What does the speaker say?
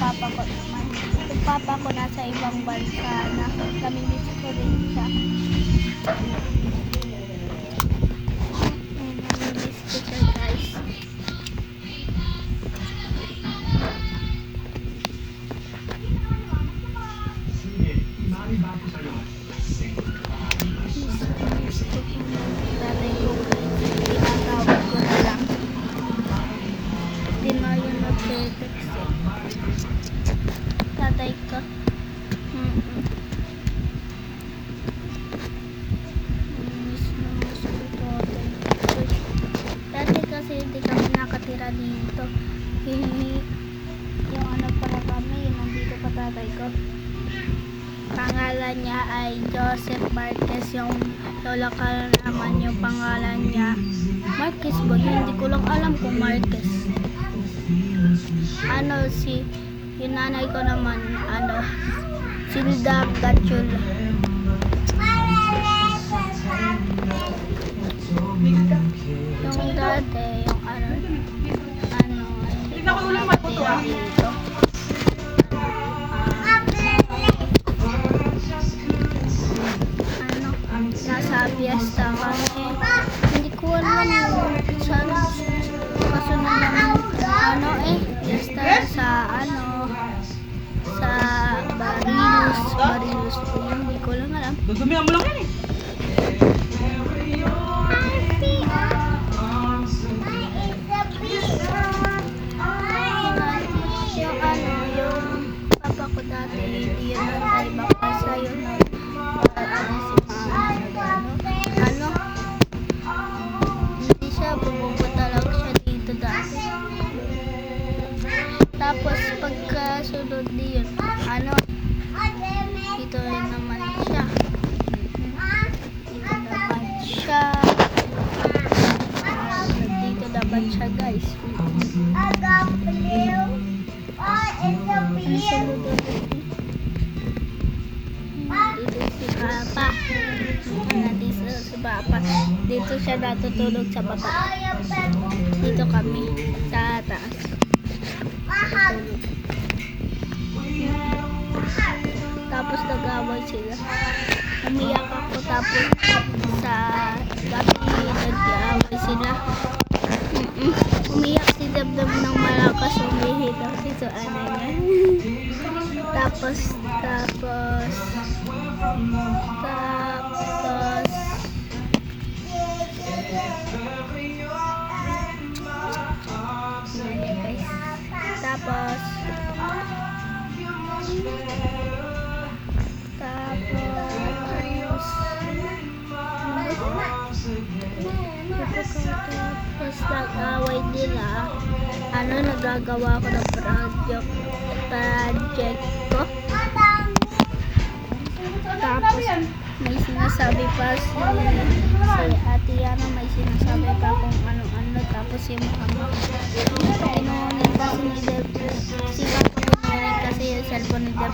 papa ko naman. Yung papa ko nasa ibang bansa na namimiss ko rin siya. Namimiss ko siya guys. Tatay ko tinatawag ko na lang. Hindi na yun nag-text eh. Tatay ko. Miss na miss ko tatay ko. Dati kasi hindi kami nakatira dito. Yung ano pala kami, yung nandito pa tatay ko. Pangalan niya ay Joseph Marquez. Yung lola ka naman yung pangalan niya Marquez ba? Hindi ko lang alam kung Marquez. Yung nanay ko naman Silda Gatchula. Yung dati yung hindi ko nakatira dito. Nasa fiesta kasi hindi ko alam yung sana kasunod ng fiesta sa sa Barilos po yun, hindi ko lang alam. Dudumihan mo lang yan eh. Yung papa ko dati hindi yun nantay baka sa'yo na hindi siya, pupunta lang siya dito dati. Tapos pagkasunod din dito naman siya. Dito naman siya guys. Dito si Papa. Nandito si Papa. Dito siya natutulog sa baba. Dito kami sa taas. Tapos nag-away sila. Umiyak ako tapos sa gabi nag-away sila. Umiyak si Dabdab ng malakas, umihit kasi sa niya. Tapos nag-away nila. Nagagawa ko ng project ko. Tapos may sinasabi pa si Ate Yana, may sinasabi pa kung ano-ano. Tapos yung mama kinunin kasi ni Deb, si Papa kinunin kasi yung cellphone ni Deb.